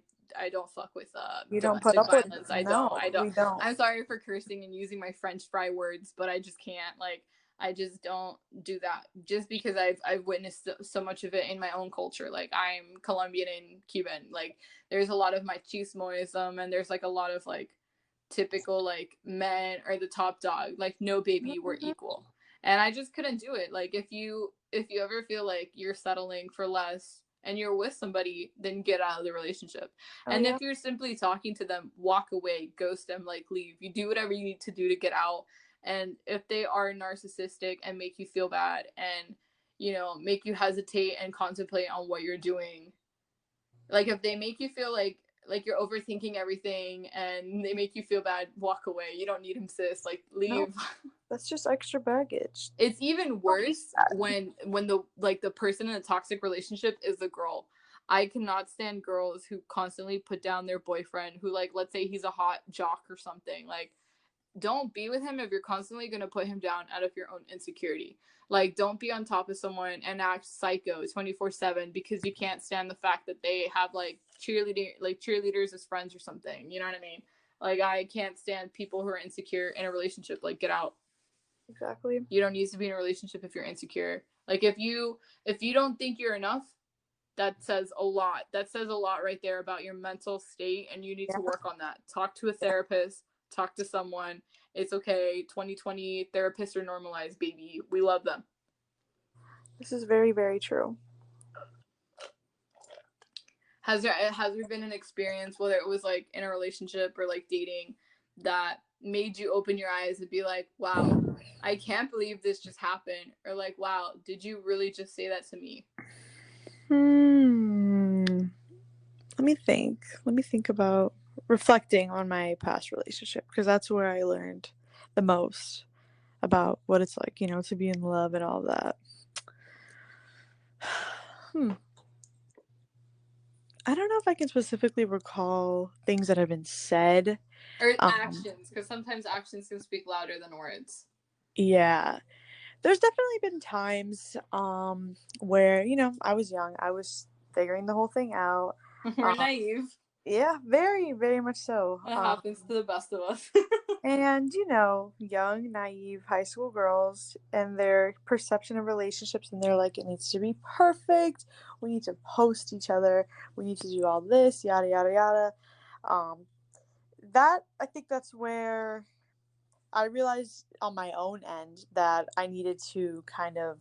don't fuck with you don't put domestic up violence. with no, I don't. we don't. I'm sorry for cursing and using my French fry words, but I just can't. Like, I just don't do that. Just because I've witnessed so much of it in my own culture. Like, I'm Colombian and Cuban. Like, there's a lot of machismoism, and there's like a lot of like typical like men are the top dog. Like, no baby, we're equal. And I just couldn't do it. Like, if you ever feel like you're settling for less and you're with somebody, then get out of the relationship. And if you're simply talking to them, walk away, ghost them, like leave. You do whatever you need to do to get out. And if they are narcissistic and make you feel bad and, you know, make you hesitate and contemplate on what you're doing, like if they make you feel like you're overthinking everything and they make you feel bad, walk away. You don't need him, sis. Like, leave. No, that's just extra baggage. It's even worse when the person in a toxic relationship is the girl. I cannot stand girls who constantly put down their boyfriend, who, like, let's say he's a hot jock or something. Like, don't be with him if you're constantly going to put him down out of your own insecurity. Like, don't be on top of someone and act psycho 24/7 because you can't stand the fact that they have like cheerleaders as friends or something. You know what I mean? Like, I can't stand people who are insecure in a relationship. Like, get out. Exactly. You don't need to be in a relationship if you're insecure. Like, if you don't think you're enough, that says a lot. That says a lot right there about your mental state, and you need to work on that. Talk to a therapist. Talk to someone. It's okay. 2020 therapists are normalized, baby. We love them. This is very, very true. Has there been an experience, whether it was like in a relationship or like dating, that made you open your eyes and be like, wow, I can't believe this just happened? Or like, wow, did you really just say that to me? Let me think about reflecting on my past relationship, because that's where I learned the most about what it's like, you know, to be in love and all that. I don't know if I can specifically recall things that have been said. Or actions, because sometimes actions can speak louder than words. Yeah. There's definitely been times where, you know, I was young. I was figuring the whole thing out. We're naive. Yeah, very, very much so. It happens to the best of us. And, young, naive high school girls and their perception of relationships, and they're like, it needs to be perfect. We need to post each other. We need to do all this, yada, yada, yada. Um, I think that's where I realized on my own end that I needed to kind of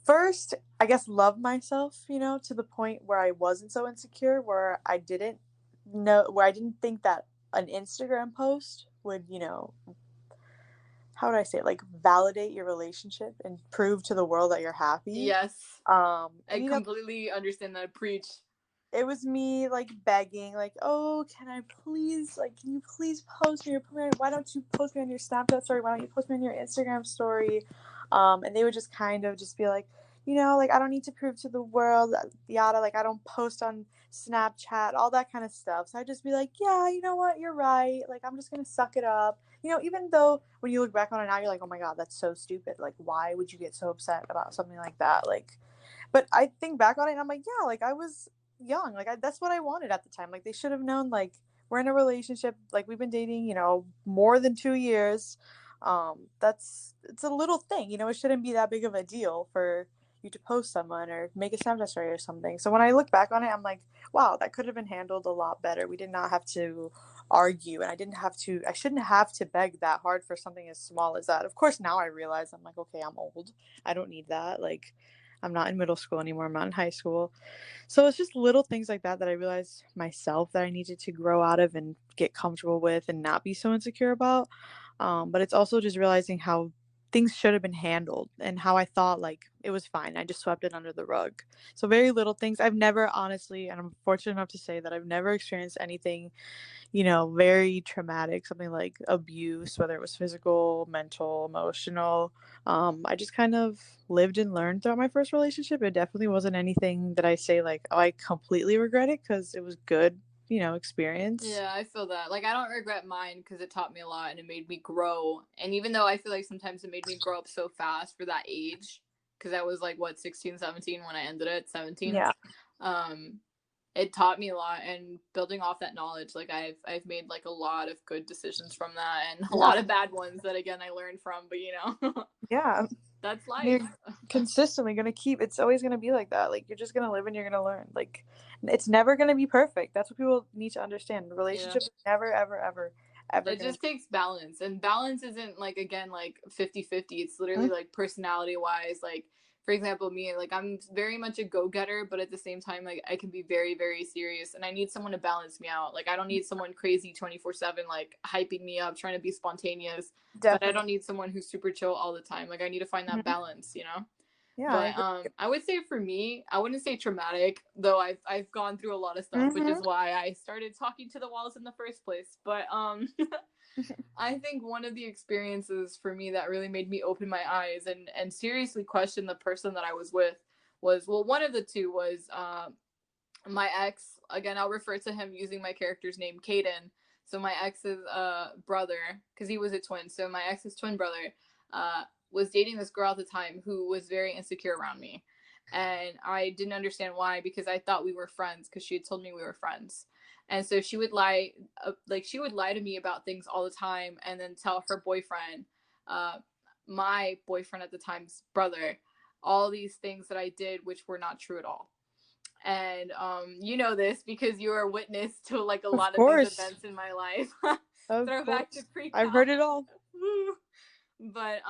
first, I guess, love myself, to the point where I wasn't so insecure, where I didn't think that an Instagram post would, how would I say it, like validate your relationship and prove to the world that you're happy. Yes, I And completely understand that. Preach. it was me like begging, like, oh, can you please post me, why don't you post me on your Snapchat story, why don't you post me on your Instagram story? And they would just kind of just be like, like, I don't need to prove to the world, yada, like, I don't post on Snapchat, all that kind of stuff. So I'd just be like, yeah, you know what, you're right, like, I'm just gonna suck it up, even though when you look back on it now, you're like, oh my god, that's so stupid, like, why would you get so upset about something like that? Like, but I think back on it and I'm like, yeah, like, I was young, like, that's what I wanted at the time. Like, they should have known, like, we're in a relationship, like, we've been dating, more than 2 years. It's a little thing, it shouldn't be that big of a deal for you to post someone or make a Snapchat story or something. So when I look back on it, I'm like, wow, that could have been handled a lot better. We did not have to argue, and I shouldn't have to beg that hard for something as small as that. Of course, now I realize, I'm like, okay, I'm old, I don't need that. Like, I'm not in middle school anymore, I'm not in high school. So it's just little things like that I realized myself that I needed to grow out of and get comfortable with and not be so insecure about. But it's also just realizing how things should have been handled and how I thought like it was fine. I just swept it under the rug. So very little things. I've never honestly, and I'm fortunate enough to say that I've never experienced anything, very traumatic, something like abuse, whether it was physical, mental, emotional. I just kind of lived and learned throughout my first relationship. It definitely wasn't anything that I say like, oh, I completely regret it, because it was good, experience. Yeah, I feel that. Like, I don't regret mine because it taught me a lot and it made me grow. And even though I feel like sometimes it made me grow up so fast for that age, because I was like, what, 16, 17 when I ended it, 17. Yeah. Um, it taught me a lot, and building off that knowledge, like I've made like a lot of good decisions from that, and a Yeah. lot of bad ones that again I learned from. But Yeah. that's life. You're consistently going to it's always going to be like that. Like, you're just going to live and you're going to learn. Like, it's never going to be perfect. That's what people need to understand. Yeah. Relationships are never, ever, ever, ever It going to just takes balance, and balance isn't like, again, like 50-50. It's literally be. like personality wise. Like, for example, me, like, I'm very much a go-getter, but at the same time, like, I can be very, very serious, and I need someone to balance me out. Like, I don't need someone crazy 24/7, like hyping me up, trying to be spontaneous, but I Definitely. don't need someone who's super chill all the time. Like, I need to find that Mhm. balance. Yeah, I But agree. I would say for me, I wouldn't say traumatic, though I've gone through a lot of stuff, which is Hmm. why I started talking to the walls in the first place. But I think one of the experiences for me that really made me open my eyes and seriously question the person that I was with was, well, one of the two was my ex. Again, I'll refer to him using my character's name, Caden. So my ex's brother, because he was a twin. So my ex's twin brother was dating this girl at the time who was very insecure around me, and I didn't understand why, because I thought we were friends because she had told me we were friends. And so she would lie, like she would lie to me about things all the time, and then tell her boyfriend, uh, my boyfriend at the time's brother, all these things that I did, which were not true at all. And you know this because you were a witness to like a Of lot of these course. events in my life. Of Throwback to course. I've pre-cal. heard it all. But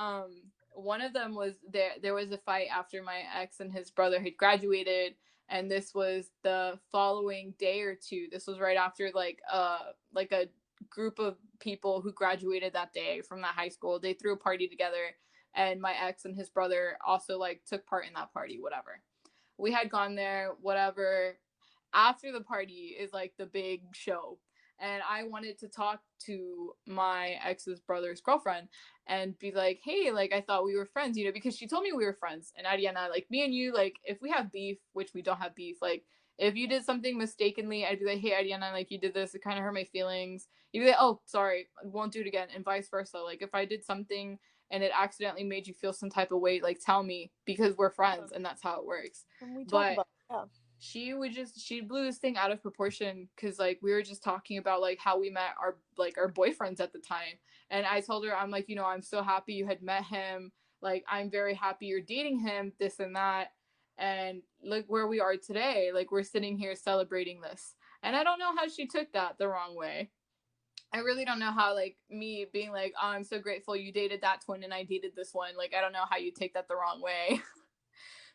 one of them was there was a fight after my ex and his brother had graduated, and this was the following day or two. This was right after like a group of people who graduated that day from that high school. They threw a party together, and my ex and his brother also like took part in that party, whatever. We had gone there, whatever. After the party is like the big show. And I wanted to talk to my ex's brother's girlfriend and be like, hey, like, I thought we were friends, because she told me we were friends. And Arijana, like, me and you, like, if we have beef, which we don't have beef, like, if you did something mistakenly, I'd be like, hey, Arijana, like, you did this, it kind of hurt my feelings. You'd be like, oh, sorry, I won't do it again, and vice versa. Like, if I did something and it accidentally made you feel some type of way, like, tell me, because we're friends and that's how it works. And we talk But about it. Yeah. she blew this thing out of proportion because like we were just talking about like how we met our boyfriends at the time, and I told her, I'm like, I'm so happy you had met him, like I'm very happy you're dating him, this and that, and look where we are today, like we're sitting here celebrating this. And I don't know how she took that the wrong way. I really don't know how, like, me being like, oh, I'm so grateful you dated that twin and I dated this one, like I don't know how you take that the wrong way.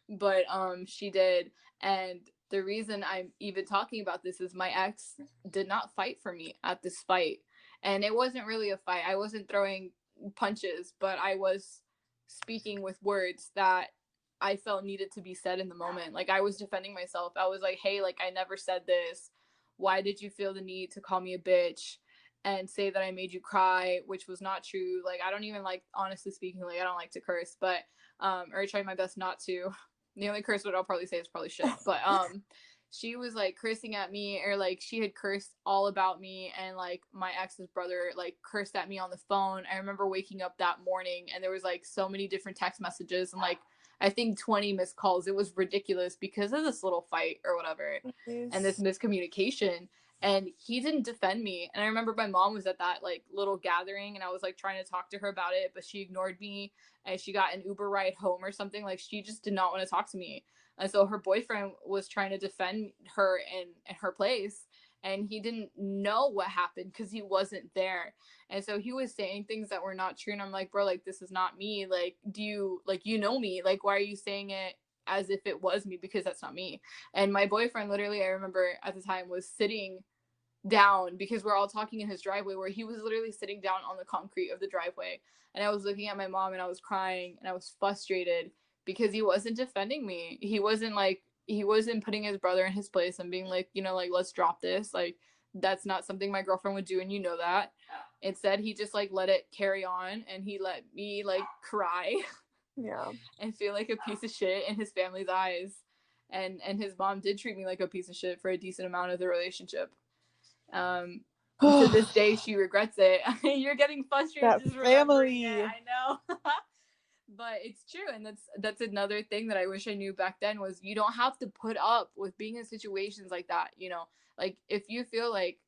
But she did. And the reason I'm even talking about this is my ex did not fight for me at this fight. And it wasn't really a fight. I wasn't throwing punches, but I was speaking with words that I felt needed to be said in the moment. Like I was defending myself. I was like, hey, like I never said this. Why did you feel the need to call me a bitch and say that I made you cry, which was not true. Like I don't even like, honestly speaking, like I don't like to curse, but or I try my best not to. The only curse word I'll probably say is probably shit. But she was like cursing at me, or like she had cursed all about me, and like my ex's brother like cursed at me on the phone. I remember waking up that morning and there was like so many different text messages and like I think 20 missed calls. It was ridiculous because of this little fight or whatever, and this miscommunication. And he didn't defend me. And I remember my mom was at that like little gathering and I was like trying to talk to her about it, but she ignored me and she got an Uber ride home or something. Like she just did not want to talk to me. And so her boyfriend was trying to defend her in her place, and he didn't know what happened because he wasn't there. And so he was saying things that were not true. And I'm like, bro, like this is not me. Like, do you like, you know me? Like, why are you saying it as if it was me? Because that's not me. And my boyfriend, literally, I remember at the time, was sitting down because we're all talking in his driveway, where he was literally sitting down on the concrete of the driveway. And I was looking at my mom and I was crying and I was frustrated because he wasn't defending me. He wasn't putting his brother in his place and being like, like, let's drop this. Like, that's not something my girlfriend would do, and you know that. Instead, he just like let it carry on, and he let me like cry. Yeah. And feel like a piece of shit in his family's eyes. And his mom did treat me like a piece of shit for a decent amount of the relationship. To this day, she regrets it. You're getting frustrated That just remembering family. it. I know. But it's true, and that's another thing that I wish I knew back then, was you don't have to put up with being in situations like that. Like if you feel like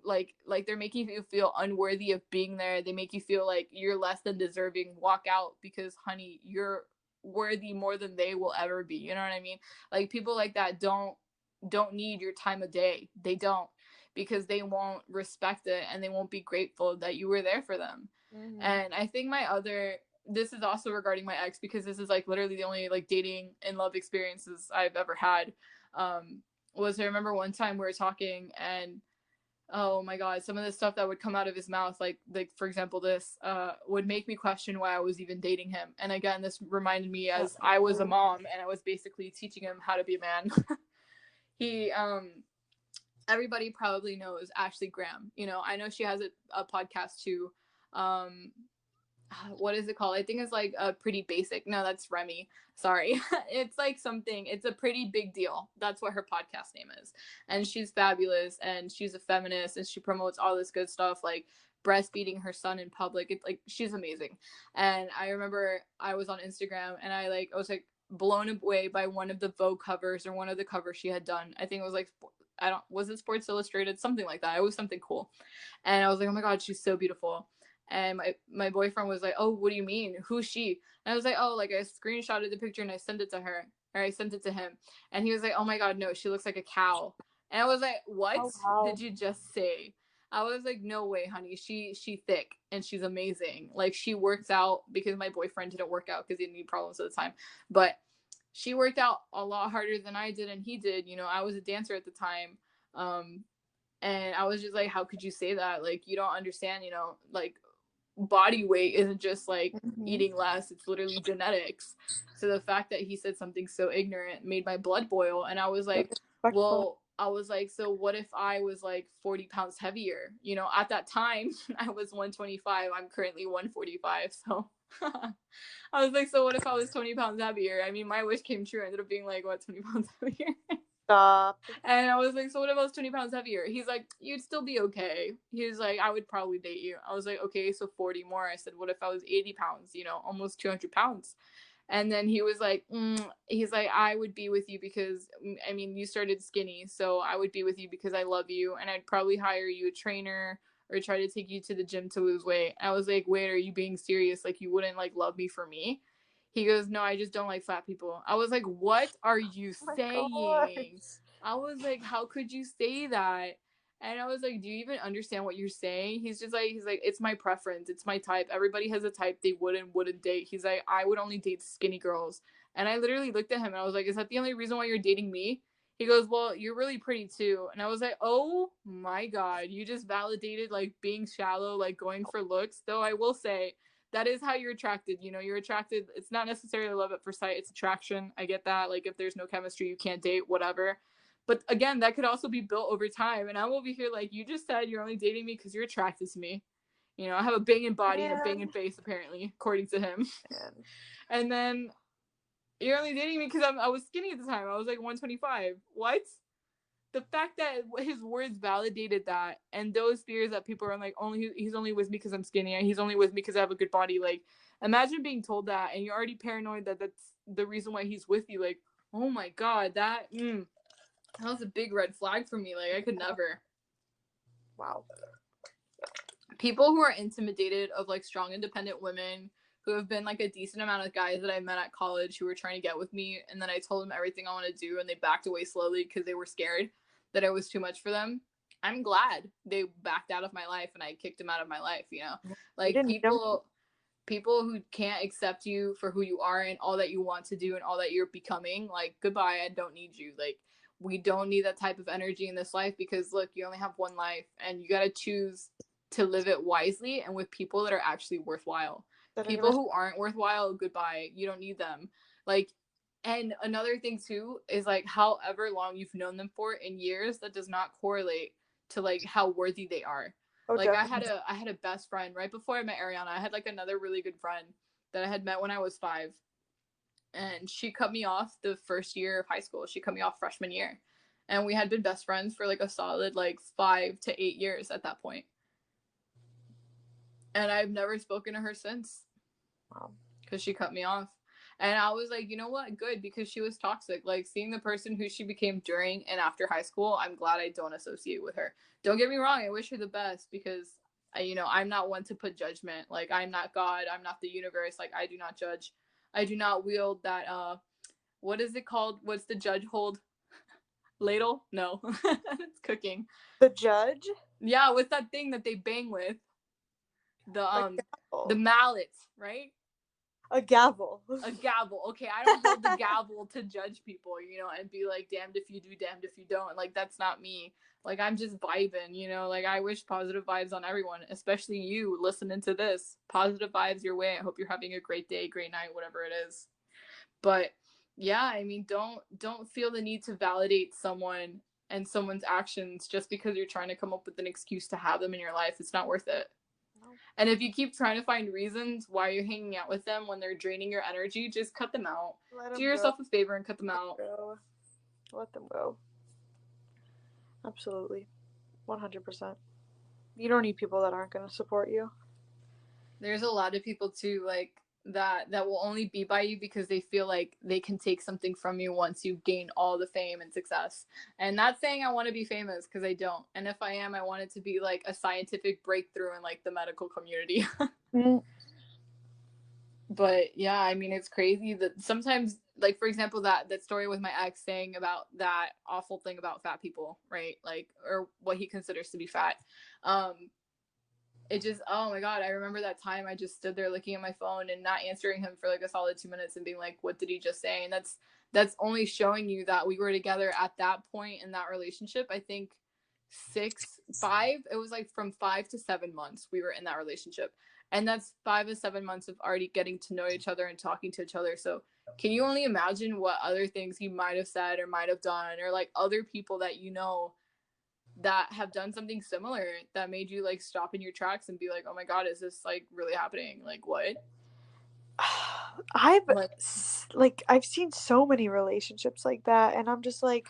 like they're making you feel unworthy of being there, they make you feel like you're less than deserving, walk out, because honey, you're worthy more than they will ever be. You know what I mean? Like people like that don't need your time of day. They don't, because they won't respect it and they won't be grateful that you were there for them. Mm-hmm. And I think this is also regarding my ex, because this is like literally the only like dating and love experiences I've ever had. Was I remember one time we were talking, and oh my god, some of the stuff that would come out of his mouth, like for example this, would make me question why I was even dating him. And again, this reminded me as I was a mom and I was basically teaching him how to be a man. He everybody probably knows Ashley Graham. I know she has a podcast too. What is it called? I think it's like a Pretty Basic. No, that's Remy. Sorry. It's like something, it's a Pretty Big Deal. That's what her podcast name is. And she's fabulous, and she's a feminist, and she promotes all this good stuff, like breastfeeding her son in public. It's like, she's amazing. And I remember I was on Instagram and I was like blown away by one of the Vogue covers, or one of the covers she had done. I think it was like, was it Sports Illustrated? Something like that. It was something cool. And I was like, oh my God, she's so beautiful. And my boyfriend was like, oh, what do you mean? Who's she? And I was like, oh, like I screenshotted the picture and I sent it to her, or I sent it to him. And he was like, oh my God, no, she looks like a cow. And I was like, what did you just say? I was like, no way, honey. She's thick and she's amazing. Like she works out, because my boyfriend didn't work out because he had knee problems at the time. But she worked out a lot harder than I did and he did. I was a dancer at the time. And I was just like, how could you say that? Like, you don't understand, like body weight isn't just like eating less, it's literally genetics. So the fact that he said something so ignorant made my blood boil. And I was like, well, I was like, so what if I was like 40 pounds heavier? At that time I was 125. I'm currently 145. So I was like, so what if I was 20 pounds heavier? I mean, my wish came true. I ended up being like, what, 20 pounds heavier? Stop. And I was like, so what if I was 20 pounds heavier? He's like, you'd still be okay. He was like, I would probably date you. I was like, okay, so 40 more. I said, what if I was 80 pounds, almost 200 pounds? And then he was like, he's like, I would be with you because, I mean, you started skinny, so I would be with you because I love you, and I'd probably hire you a trainer or try to take you to the gym to lose weight. I was like, wait, are you being serious? Like, you wouldn't like love me for me? He goes, no, I just don't like fat people. I was like, what are you Oh my saying? gosh. I was like, how could you say that? And I was like, do you even understand what you're saying? He's like, it's my preference. It's my type. Everybody has a type they wouldn't date. He's like, I would only date skinny girls. And I literally looked at him and I was like, is that the only reason why you're dating me? He goes, well, you're really pretty too. And I was like, oh my God, you just validated like being shallow, like going for looks. Though I will say, that is how you're attracted. You know, you're attracted. It's not necessarily love at first sight. It's attraction. I get that. Like if there's no chemistry, you can't date, whatever. But again, that could also be built over time. And I'm over here like, you just said you're only dating me because you're attracted to me. You know, I have a banging body and a banging face, apparently, according to him. And then you're only dating me because I was skinny at the time. I was like 125. What? The fact that his words validated that, and those fears that people are like, he's only with me because I'm skinny, and he's only with me because I have a good body. Like, imagine being told that, and you're already paranoid that that's the reason why he's with you. Like, oh my God, that was a big red flag for me. Like, I could never. Wow. People who are intimidated of like strong, independent women who have been like a decent amount of guys that I met at college who were trying to get with me, and then I told them everything I want to do, and they backed away slowly because they were scared that I was too much for them. I'm glad they backed out of my life and I kicked them out of my life, you know? Like people who can't accept you for who you are and all that you want to do and all that you're becoming, like goodbye, I don't need you. Like we don't need that type of energy in this life because look, you only have one life and you got to choose to live it wisely and with people that are actually worthwhile. People who aren't worthwhile, goodbye. You don't need them. Like, and another thing too is like however long you've known them for in years, that does not correlate to like how worthy they are. Oh, like definitely. I had a best friend right before I met Ariana. I had like another really good friend that I had met when I was 5. And she cut me off the first year of high school. She cut me off freshman year. And we had been best friends for like a solid like 5 to 8 years at that point. And I've never spoken to her since. Wow. Because she cut me off. And I was like, you know what? Good, because she was toxic. Like, seeing the person who she became during and after high school, I'm glad I don't associate with her. Don't get me wrong, I wish her the best because, I'm not one to put judgment. Like, I'm not God, I'm not the universe. Like, I do not judge. I do not wield that, what is it called? What's the judge hold? Ladle? No. It's cooking. The judge? Yeah, what's that thing that they bang with? The mallet, right? A gavel. A gavel. Okay, I don't hold the gavel to judge people, and be like, damned if you do, damned if you don't. Like, that's not me. Like, I'm just vibing, Like, I wish positive vibes on everyone, especially you listening to this. Positive vibes your way. I hope you're having a great day, great night, whatever it is. But yeah, don't feel the need to validate someone and someone's actions just because you're trying to come up with an excuse to have them in your life. It's not worth it. And if you keep trying to find reasons why you're hanging out with them when they're draining your energy, just cut them out. Do yourself a favor and cut them out. Let them go. Absolutely. 100%. You don't need people that aren't going to support you. There's a lot of people too, like that will only be by you because they feel like they can take something from you once you gain all the fame and success. And not saying I want to be famous because I don't. And if I am, I want it to be like a scientific breakthrough in like the medical community. But yeah, it's crazy that sometimes, like for example, that story with my ex saying about that awful thing about fat people, right? Like, or what he considers to be fat. It just, oh my God, I remember that time I just stood there looking at my phone and not answering him for like a solid 2 minutes and being like, what did he just say? And that's only showing you that we were together at that point in that relationship. I think it was like from 5 to 7 months we were in that relationship. And that's 5 to 7 months of already getting to know each other and talking to each other. So can you only imagine what other things he might have said or might have done, or like other people that that have done something similar that made you like stop in your tracks and be like, oh my God, is this like really happening? Like what? I've seen so many relationships like that, and I'm just like,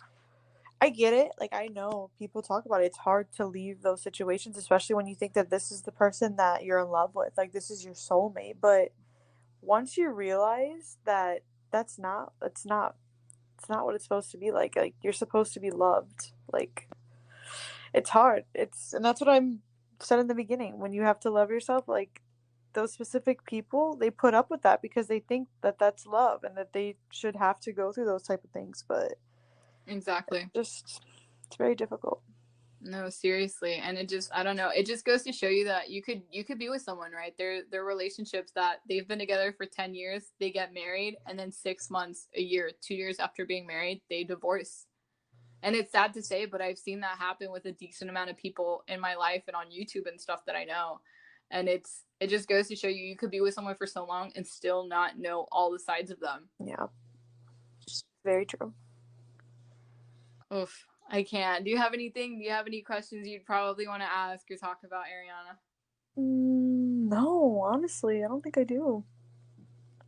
I get it. Like, I know people talk about it. It's hard to leave those situations, especially when you think that this is the person that you're in love with. Like, this is your soulmate. But once you realize that that's not it's not what it's supposed to be like. Like, you're supposed to be loved. Like, it's hard. And that's what I'm said in the beginning. When you have to love yourself, like, those specific people, they put up with that because they think that that's love and that they should have to go through those type of things. But Exactly. just, it's very difficult. No, seriously. And it just, I don't know. It just goes to show you that you could be with someone, right? They're relationships that they've been together for 10 years, they get married, and then 6 months, a year, 2 years after being married, they divorce. And it's sad to say, but I've seen that happen with a decent amount of people in my life and on YouTube and stuff that I know. And it just goes to show you could be with someone for so long and still not know all the sides of them. Yeah. Very true. Oof. I can't. Do you have anything? Do you have any questions you'd probably want to ask or talk about, Arijana? No, honestly, I don't think I do.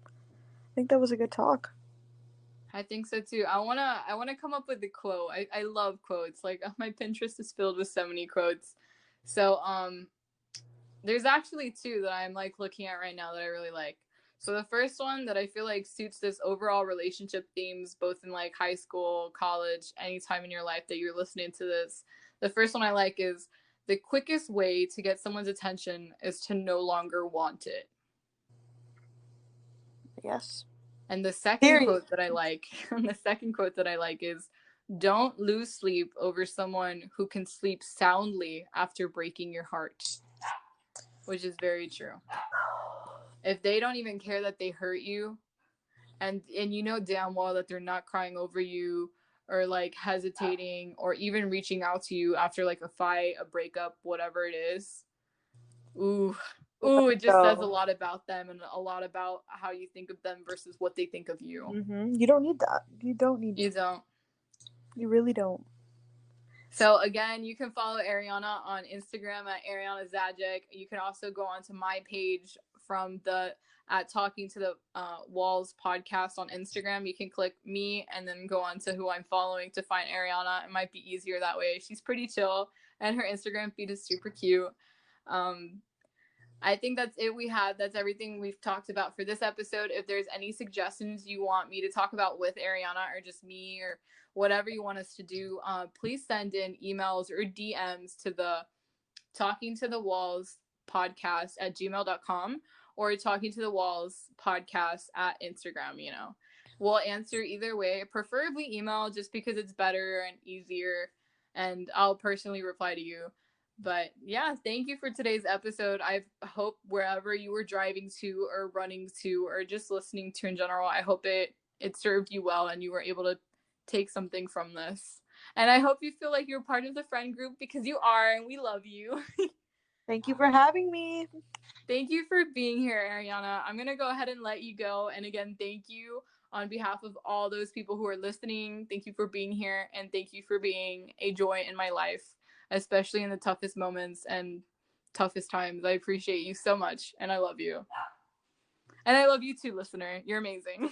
I think that was a good talk. I think so too. I wanna come up with a quote. I love quotes. Like my Pinterest is filled with so many quotes. So there's actually two that I'm like looking at right now that I really like. So the first one that I feel like suits this overall relationship themes, both in like high school, college, any time in your life that you're listening to this. The first one I like is the quickest way to get someone's attention is to no longer want it. Yes. And the second quote that I like, is don't lose sleep over someone who can sleep soundly after breaking your heart. Which is very true. If they don't even care that they hurt you, and you know damn well that they're not crying over you or like hesitating or even reaching out to you after like a fight, a breakup, whatever it is. Ooh, it just says a lot about them and a lot about how you think of them versus what they think of you. You don't need that. You don't. You really don't. So again, you can follow Arijana on Instagram at Arijana Zajic. You can also go onto my page from at Talking to the Walls podcast on Instagram. You can click me and then go on to who I'm following to find Arijana. It might be easier that way. She's pretty chill, and her Instagram feed is super cute. I think that's it. That's everything we've talked about for this episode. If there's any suggestions you want me to talk about with Arijana or just me or whatever you want us to do, please send in emails or DMs to the Talking to the Walls podcast at gmail.com or Talking to the Walls podcast at Instagram. We'll answer either way, preferably email just because it's better and easier, and I'll personally reply to you. But yeah, thank you for today's episode. I hope wherever you were driving to or running to or just listening to in general, I hope it served you well and you were able to take something from this. And I hope you feel like you're part of the friend group, because you are, and we love you. Thank you for having me. Thank you for being here, Arijana. I'm going to go ahead and let you go. And again, thank you on behalf of all those people who are listening. Thank you for being here, and thank you for being a joy in my life, especially in the toughest moments and toughest times. I appreciate you so much, and I love you. And I love you too, listener. You're amazing.